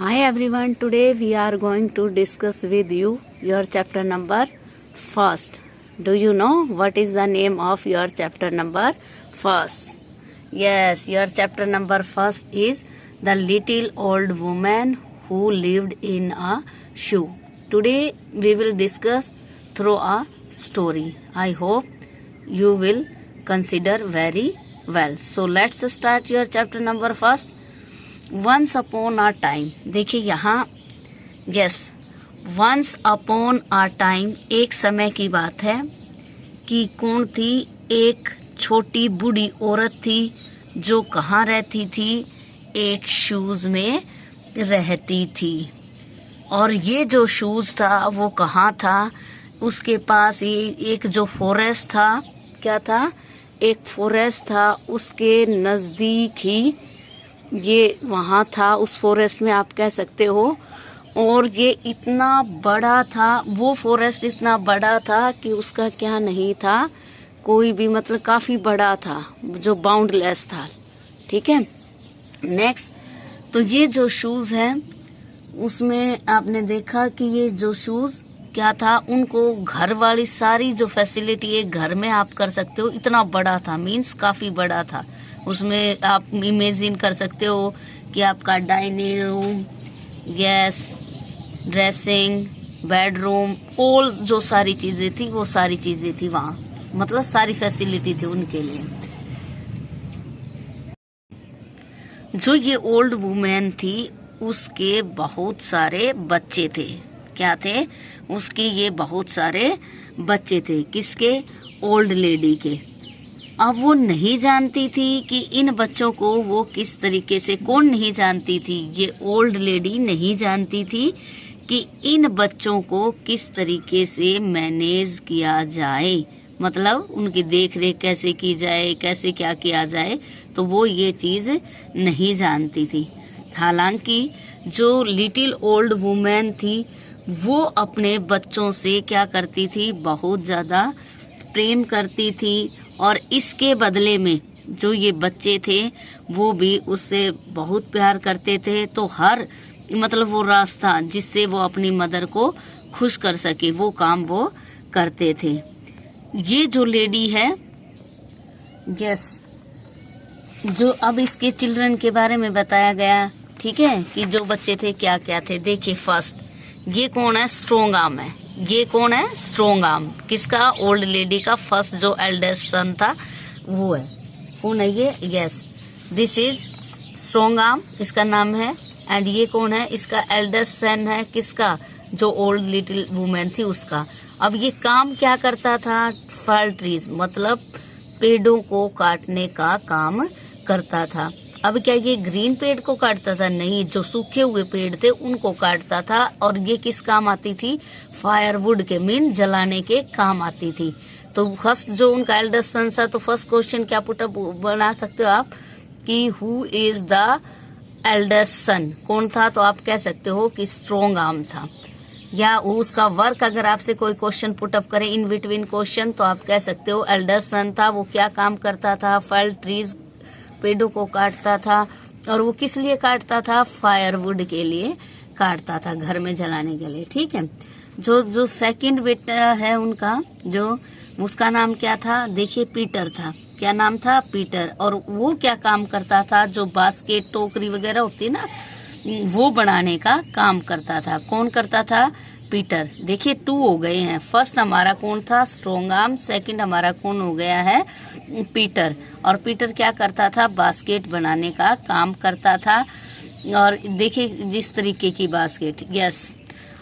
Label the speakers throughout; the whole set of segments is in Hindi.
Speaker 1: Hi everyone, today we are going to discuss with you your chapter number first. Do you know what is the name of your chapter number first? Yes, your chapter number first is The Little Old Woman Who Lived in a Shoe. Today we will discuss through a story. I hope you will consider very well. So let's start your chapter number first. Once upon a time, देखिए यहाँ yes, once upon a time एक समय की बात है कि कौन थी, एक छोटी बूढ़ी औरत थी जो कहाँ रहती थी, एक शूज में रहती थी। और ये जो शूज था वो कहाँ था, उसके पास ये एक जो फॉरेस्ट था, क्या था, एक फॉरेस्ट था, उसके नज़दीक ही ये वहाँ था, उस फॉरेस्ट में आप कह सकते हो। और ये इतना बड़ा था, वो फॉरेस्ट इतना बड़ा था कि उसका क्या नहीं था, कोई भी मतलब काफ़ी बड़ा था, जो बाउंडलेस था। ठीक है, नेक्स्ट, तो ये जो शूज़ है उसमें आपने देखा कि ये जो शूज़ क्या था, उनको घर वाली सारी जो फैसिलिटी एक घर में आप कर सकते हो, इतना बड़ा था, मीन्स काफ़ी बड़ा था। उसमें आप इमेजिन कर सकते हो कि आपका dining room, yes, dressing, bedroom, all जो सारी चीज़ें थी वो सारी चीज़ें थी वहाँ, मतलब सारी फैसिलिटी थी उनके लिए। जो ये ओल्ड वुमेन थी उसके बहुत सारे बच्चे थे, क्या थे, उसके ये बहुत सारे बच्चे थे, किसके, ओल्ड लेडी के। अब वो नहीं जानती थी कि इन बच्चों को वो किस तरीके से, कौन नहीं जानती थी, ये ओल्ड लेडी नहीं जानती थी कि इन बच्चों को किस तरीके से मैनेज किया जाए, मतलब उनकी देख रेख कैसे की जाए, कैसे क्या किया जाए, तो वो ये चीज़ नहीं जानती थी। हालांकि जो लिटिल ओल्ड वुमेन थी वो अपने बच्चों से क्या करती थी, बहुत ज़्यादा प्रेम करती थी, और इसके बदले में जो ये बच्चे थे वो भी उससे बहुत प्यार करते थे। तो हर मतलब वो रास्ता जिससे वो अपनी मदर को खुश कर सके वो काम वो करते थे। ये जो लेडी है, यस, जो अब इसके चिल्ड्रन के बारे में बताया गया, ठीक है, कि जो बच्चे थे क्या क्या थे। देखिए फर्स्ट, ये कौन है, स्ट्रोंग आर्म है, ये कौन है, स्ट्रोंग आर्म, किसका, ओल्ड लेडी का फर्स्ट जो एल्डेस्ट सन था वो है, कौन है ये, yes, this is strong arm, इसका नाम है। एंड ये कौन है, इसका एल्डेस्ट सन है, किसका, जो ओल्ड लिटिल वुमेन थी उसका। अब ये काम क्या करता था, फल ट्रीज, मतलब पेड़ों को काटने का काम करता था। अब क्या ये ग्रीन पेड़ को काटता था, नहीं, जो सूखे हुए पेड़ थे उनको काटता था। और ये किस काम आती थी, फायरवुड के, मीन जलाने के काम आती थी। तो फर्स्ट जो उनका एल्डेस्ट सन था, तो फर्स्ट क्वेश्चन क्या पुटअप बना सकते हो आप कि who is the eldest son, कौन था, तो आप कह सकते हो कि स्ट्रोंग आर्म था। या उसका वर्क अगर आपसे कोई क्वेश्चन पुटअप करे इन बिटवीन क्वेश्चन, तो आप कह सकते हो एल्डेस्ट सन था, वो क्या काम करता था, फल ट्रीज, पेड़ों को काटता था। और वो किस लिए काटता था, फायरवुड के लिए काटता था, घर में जलाने के लिए। ठीक है, जो सेकंड बेटा है उनका, जो उसका नाम क्या था, देखिए पीटर था, क्या नाम था, पीटर। और वो क्या काम करता था, जो बास्केट, टोकरी वगैरह होती है ना, वो बनाने का काम करता था। कौन करता था, पीटर। देखिए 2 हो गए हैं, फर्स्ट हमारा कौन था, स्ट्रोंग आर्म, सेकंड हमारा कौन हो गया है, पीटर। और पीटर क्या करता था, बास्केट बनाने का काम करता था। और देखिए जिस तरीके की बास्केट, यस।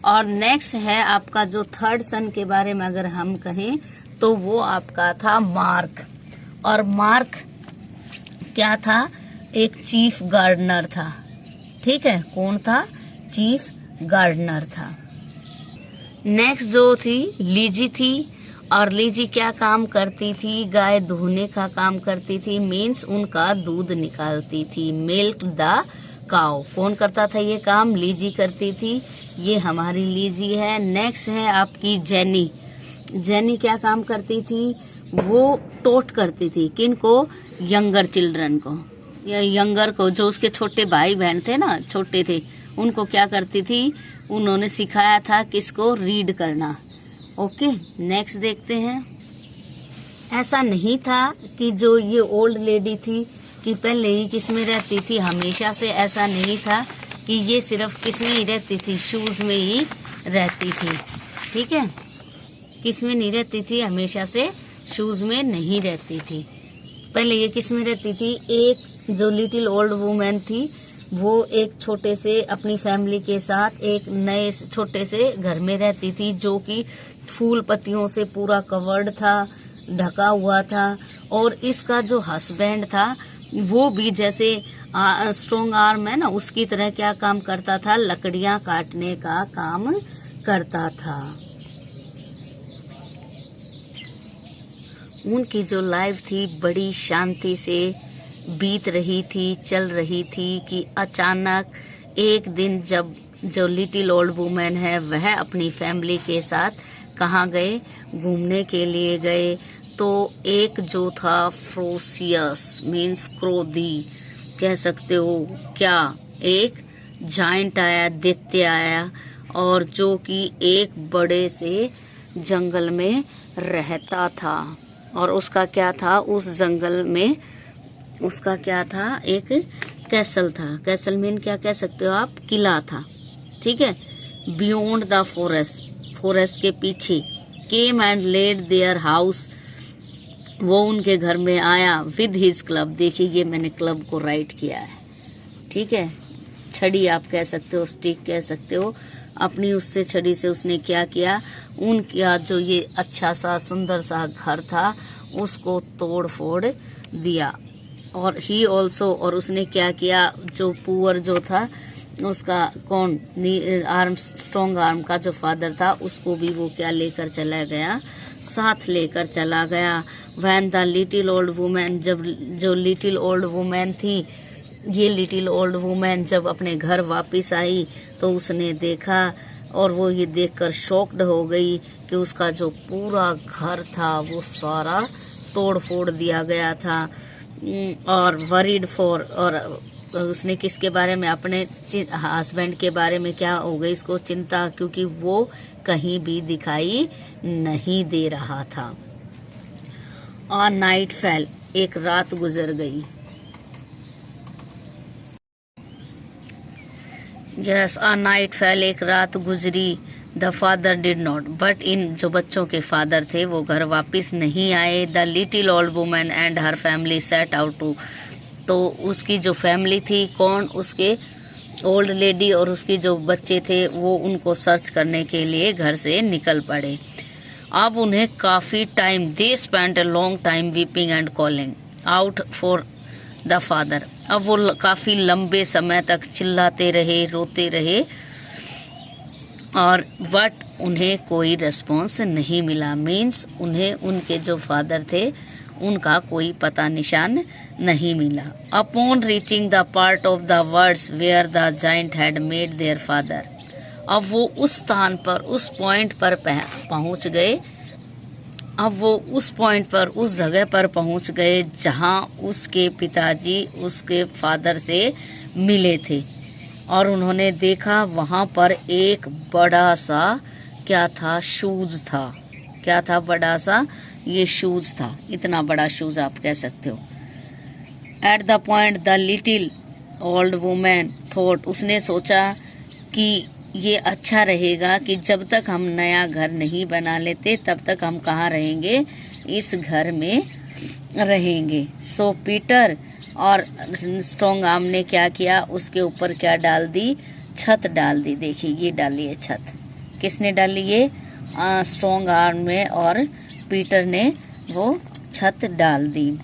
Speaker 1: और नेक्स्ट है आपका जो थर्ड सन के बारे में अगर हम कहें तो वो आपका था मार्क। और मार्क क्या था, एक चीफ गार्डनर था। ठीक है, कौन था, चीफ गार्डनर था। नेक्स्ट जो थी लीजी थी। और लीजी क्या काम करती थी, गाय धोने का काम करती थी, मीन्स उनका दूध निकालती थी, मिल्क द काउ। कौन करता था ये काम, लीजी करती थी, ये हमारी लीजी है। नेक्स्ट है आपकी जेनी। जेनी क्या काम करती थी, वो टोट करती थी, किनको, यंगर चिल्ड्रन को, यंगर को, जो उसके छोटे भाई बहन थे ना, छोटे थे, उनको क्या करती थी, उन्होंने सिखाया था किसको, रीड करना। ओके, नेक्स्ट देखते हैं। ऐसा नहीं था कि जो ये ओल्ड लेडी थी कि पहले ही किस में रहती थी, हमेशा से ऐसा नहीं था कि ये सिर्फ किस में ही रहती थी, शूज में ही रहती थी। ठीक है, किस में नहीं रहती थी, हमेशा से शूज में नहीं रहती थी। पहले ये किस में रहती थी, एक जो लिटिल ओल्ड वुमेन थी वो एक छोटे से अपनी फैमिली के साथ एक नए छोटे से घर में रहती थी जो कि फूल पत्तियों से पूरा कवर्ड था, ढका हुआ था। और इसका जो हस्बैंड था वो भी जैसे स्ट्रॉन्ग आर्म है ना, उसकी तरह क्या काम करता था, लकड़ियां काटने का काम करता था। उनकी जो लाइफ थी बड़ी शांति से बीत रही थी, चल रही थी कि अचानक एक दिन जब जो लिटिल ओल्ड वुमेन है वह अपनी फैमिली के साथ कहाँ गए, घूमने के लिए गए। तो एक जो था फ्रोसियस मीन्स क्रोधी कह सकते हो क्या, एक जाइंट आया, दैत्य आया, और जो कि एक बड़े से जंगल में रहता था। और उसका क्या था, उस जंगल में उसका क्या था, एक कैसल था। कैसल मीन क्या कह सकते हो आप, किला था। ठीक है, बियॉन्ड द फॉरेस्ट, फॉरेस्ट के पीछे। Came and led their house, वो उनके घर में आया। विद हिज क्लब, देखिए ये मैंने क्लब को राइट किया है। ठीक है, छड़ी आप कह सकते हो, स्टिक कह सकते हो। अपनी उससे छड़ी से उसने क्या किया, उनका जो ये अच्छा सा सुंदर सा घर था उसको तोड़ फोड़ दिया। और ही ऑल्सो, और उसने क्या किया, जो पुअर जो था उसका कौन, आर्म स्ट्रॉन्ग आर्म का जो फादर था उसको भी वो क्या लेकर चला गया, साथ लेकर चला गया। When the little old women, जब जो लिटिल ओल्ड वुमेन थी, ये लिटिल ओल्ड वुमेन जब अपने घर वापस आई तो उसने देखा, और वो ये देखकर शॉक्ड हो गई कि उसका जो पूरा घर था वो सारा तोड़ फोड़ दिया गया था। और वरीड फॉर, और उसने किसके बारे में, अपने हस्बैंड के बारे में क्या हो गई इसको चिंता, क्योंकि वो कहीं भी दिखाई नहीं दे रहा था। और नाइट फेल, एक रात गुजर गई। यस, अ नाइट फेल, एक रात गुजरी। The father did not, but in जो बच्चों के फादर थे वो घर वापस नहीं आए। The little old woman and her family set out to, तो उसकी जो फैमिली थी, कौन, उसके ओल्ड लेडी और उसकी जो बच्चे थे वो उनको सर्च करने के लिए घर से निकल पड़े। अब उन्हें काफ़ी time, they spent a long time weeping and calling out for the father. अब वो काफ़ी लंबे समय तक चिल्लाते रहे, रोते रहे, और बट उन्हें कोई रिस्पॉन्स नहीं मिला। मीन्स उन्हें उनके जो फादर थे उनका कोई पता निशान नहीं मिला। Upon reaching the part of the words where the giant had made their father, अब वो उस स्थान पर, उस पॉइंट पर पहुंच गए। अब वो उस पॉइंट पर, उस जगह पर पहुंच गए जहां उसके पिताजी उसके फादर से मिले थे। और उन्होंने देखा वहां पर एक बड़ा सा क्या था, शूज था। क्या था, बड़ा सा ये शूज था, इतना बड़ा शूज आप कह सकते हो। At the point the little old women thought, उसने सोचा कि ये अच्छा रहेगा कि जब तक हम नया घर नहीं बना लेते तब तक हम कहाँ रहेंगे, इस घर में रहेंगे। सो पीटर और स्ट्रॉन्ग आर्म ने क्या किया, उसके ऊपर क्या डाल दी, छत डाल दी। देखिए ये डाली है छत, किसने डाली, ये स्ट्रॉन्ग आर्म में, और पीटर ने वो छत डाल दी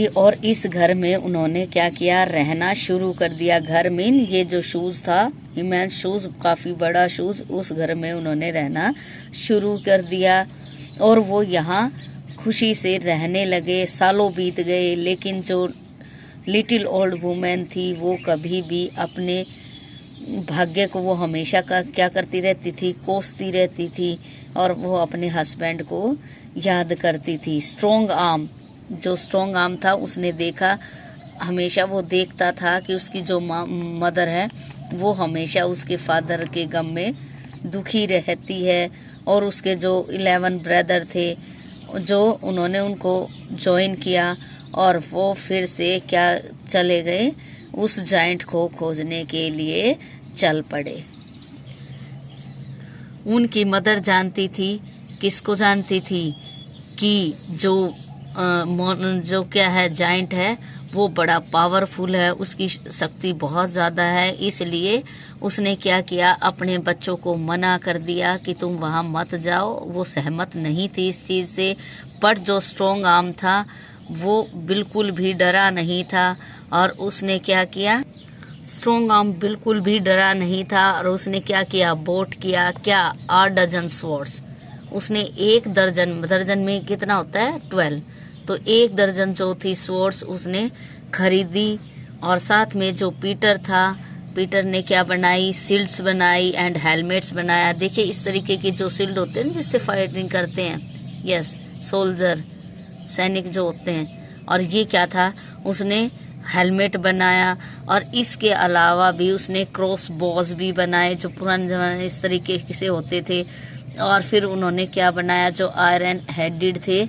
Speaker 1: और इस घर में उन्होंने क्या किया, रहना शुरू कर दिया। घर में ये जो शूज था, ह्यूमन शूज, काफी बड़ा शूज, उस घर में उन्होंने रहना शुरू कर दिया और वो यहाँ खुशी से रहने लगे। सालों बीत गए, लेकिन जो लिटिल ओल्ड वुमेन थी वो कभी भी अपने भाग्य को वो हमेशा का क्या करती रहती थी, कोसती रहती थी, और वो अपने हस्बैंड को याद करती थी। स्ट्रॉन्ग आर्म, जो स्ट्रॉन्ग आर्म था, उसने देखा हमेशा वो देखता था कि उसकी जो मदर है वो हमेशा उसके फादर के गम में दुखी रहती है, और उसके जो 11 ब्रदर थे जो उन्होंने उनको ज्वाइन किया और वो फिर से क्या चले गए, उस जाइंट को खोजने के लिए चल पड़े। उनकी मदर जानती थी, किसको जानती थी, कि जो क्या है जाइंट है वो बड़ा पावरफुल है, उसकी शक्ति बहुत ज़्यादा है। इसलिए उसने क्या किया, अपने बच्चों को मना कर दिया कि तुम वहाँ मत जाओ। वो सहमत नहीं थी इस चीज़ से, पर जो स्ट्रॉन्ग आर्म था वो बिल्कुल भी डरा नहीं था। और उसने क्या किया, स्ट्रॉन्ग आर्म बिल्कुल भी डरा नहीं था, और उसने क्या किया, बोट किया क्या, 8 डजन स्वॉर्ड्स। उसने 1 दर्जन में कितना होता है, 12, तो 1 दर्जन जो थी स्वॉर्ड्स उसने खरीदी। और साथ में जो पीटर था, पीटर ने क्या बनाई, शील्ड्स बनाई एंड हेलमेट्स बनाया। देखिए इस तरीके के जो शील्ड होते हैं जिससे फाइटिंग करते हैं, यस, सोल्जर, सैनिक जो होते हैं। और ये क्या था, उसने हेलमेट बनाया। और इसके अलावा भी उसने क्रॉस बॉज भी बनाए जो पुराने जमाने इस तरीके से होते थे। और फिर उन्होंने क्या बनाया, जो आयरन हेडेड थे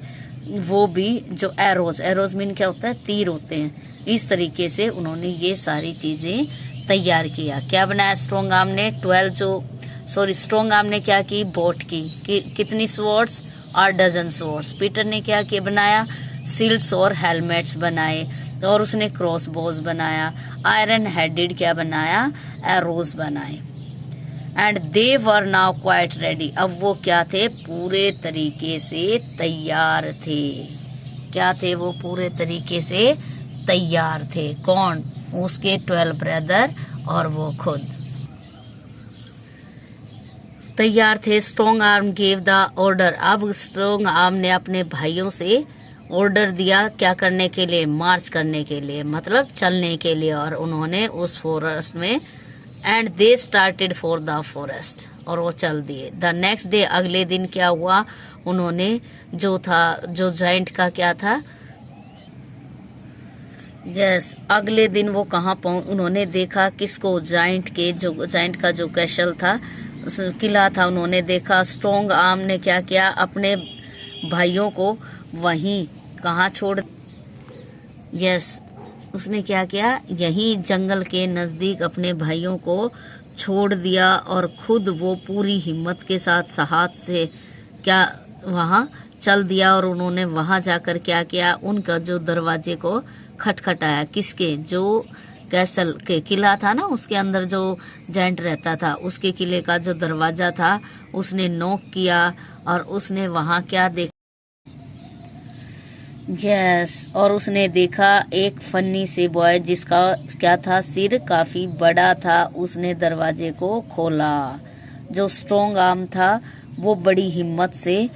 Speaker 1: वो भी, जो एरोज मीन क्या होता है, तीर होते हैं। इस तरीके से उन्होंने ये सारी चीजें तैयार किया। क्या बनाया स्ट्रॉन्ग आर्म ने, स्ट्रॉन्ग आर्म ने क्या की, बोट की कितनी स्वॉर्ड्स, 8 डजन स्वॉर्ड्स। पीटर ने क्या किया, बनाया शील्ड्स और हेलमेट्स बनाए, और उसने क्रॉस बोज बनाया। आयरन हेडेड क्या बनाया, एरोज बनाए। And they were now quite ready. अब वो क्या थे, पूरे तरीके से तैयार थे। क्या थे वो, पूरे तरीके से तैयार थे। कौन, उसके 12 ब्रदर और वो खुद तैयार थे। Strong arm gave the order. अब स्ट्रॉन्ग आर्म ने अपने भाइयों से ऑर्डर दिया क्या करने के लिए, मार्च करने के लिए, मतलब चलने के लिए। और उन्होंने उस फॉरेस्ट में, and they started for the forest, और वो चल दिए। द नेक्स्ट डे, अगले दिन क्या हुआ, उन्होंने जो जाइंट का क्या था, यस, अगले दिन वो कहाँ उन्होंने देखा किसको, जाइंट का जो कैसल था, किला था, उन्होंने देखा। स्ट्रॉन्ग आर्म ने क्या किया, अपने भाइयों को वहीं कहाँ छोड़, यस, उसने क्या किया, यहीं जंगल के नजदीक अपने भाइयों को छोड़ दिया। और खुद वो पूरी हिम्मत के साथ, साहस से क्या वहाँ चल दिया। और उन्होंने वहाँ जाकर क्या किया, उनका जो दरवाजे को खटखटाया, किसके, जो कैसल के किला था ना, उसके अंदर जो जाइंट रहता था, उसके किले का जो दरवाजा था, उसने नॉक किया। और उसने वहाँ क्या देखा, यस, और उसने देखा एक फन्नी से बॉय जिसका क्या था, सिर काफी बड़ा था। उसने दरवाजे को खोला। जो स्ट्रॉन्ग आर्म था वो बड़ी हिम्मत से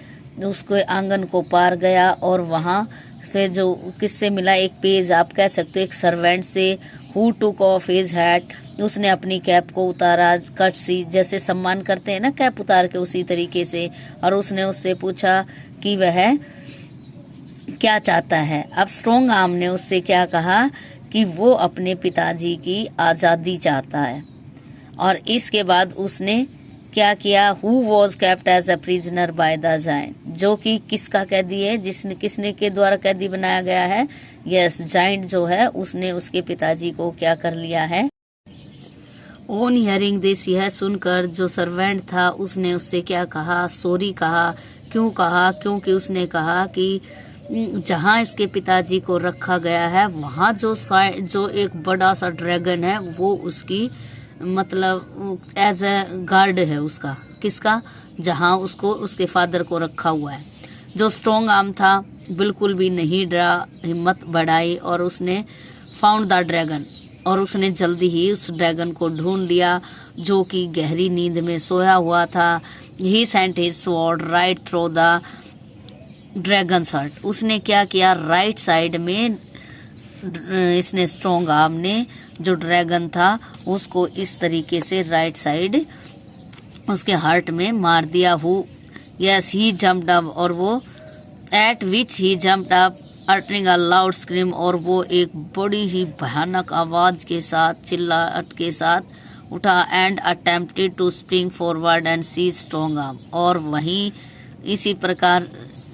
Speaker 1: उसके आंगन को पार गया, और वहाँ फिर जो किससे मिला, एक पेज आप कह सकते हो, एक सर्वेंट से, who took off his hat. उसने अपनी कैप को उतारा, कट सी, जैसे सम्मान करते हैं ना कैप उतार के, उसी तरीके से। और उसने उससे पूछा कि वह क्या चाहता है। अब स्ट्रॉन्ग आर्म ने उससे क्या कहा कि वो अपने पिताजी की आज़ादी चाहता है। और इसके बाद उसने क्या किया, who was kept as a prisoner by the giant, जो कि किसका कैदी है, किसने के द्वारा कैदी बनाया गया है, यस, जाइंट जो है उसने उसके पिताजी को क्या कर लिया है। ऑन हियरिंग दिस, यह सुनकर जो सर्वेंट था उसने उससे क्या कहा, सॉरी कहा। क्यों कहा, क्योंकि उसने कहा कि जहाँ इसके पिताजी को रखा गया है वहाँ जो एक बड़ा सा ड्रैगन है वो उसकी मतलब एज ए गार्ड है उसका, किसका, जहाँ उसको उसके फादर को रखा हुआ है। जो स्ट्रॉन्ग आर्म था बिल्कुल भी नहीं डरा, हिम्मत बढ़ाई और उसने फाउंड द ड्रैगन, और उसने जल्दी ही उस ड्रैगन को ढूंढ लिया जो कि गहरी नींद में सोया हुआ था। He sent his sword right through the dragon heart. उसने क्या किया, राइट साइड में इसने स्ट्रॉन्ग आर्म ने जो ड्रैगन था उसको इस तरीके से राइट साइड उसके हार्ट में मार दिया। यस, ही जम्प्ड अप, और वो eight which he jumped up uttering a loud scream, और वो एक बड़ी ही भयानक आवाज के साथ, चिल्लाहट के साथ उठा। And attempted to spring forward and seize strong arm, और वहीं इसी प्रकार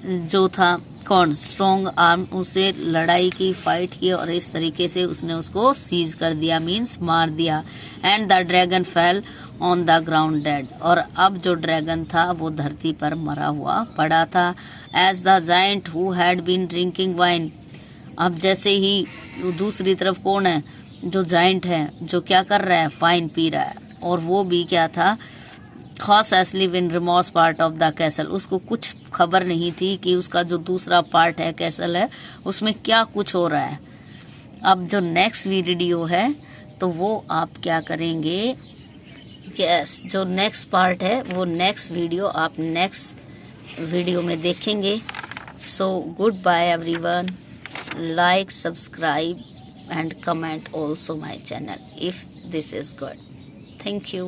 Speaker 1: जो था कौन, स्ट्रॉन्ग आर्म, उसे लड़ाई की, फाइट की, और इस तरीके से उसने उसको सीज कर दिया, मीन्स मार दिया। And the dragon fell on the ground dead, और अब जो ड्रैगन था वो धरती पर मरा हुआ पड़ा था। As the giant who had been drinking wine, अब जैसे ही दूसरी तरफ कौन है, जो जाइंट है, जो क्या कर रहा है, वाइन पी रहा है, और वो भी क्या था, खास एस्लिव इन रिमोस पार्ट ऑफ द कैसल, उसको कुछ खबर नहीं थी कि उसका जो दूसरा पार्ट है, कैसल है, उसमें क्या कुछ हो रहा है। अब जो नेक्स्ट वीडियो है तो वो आप क्या करेंगे, यस, जो नेक्स्ट पार्ट है वो नेक्स्ट वीडियो आप नेक्स्ट वीडियो में देखेंगे। So good bye everyone, like, subscribe and comment also my channel if this is good. Thank you.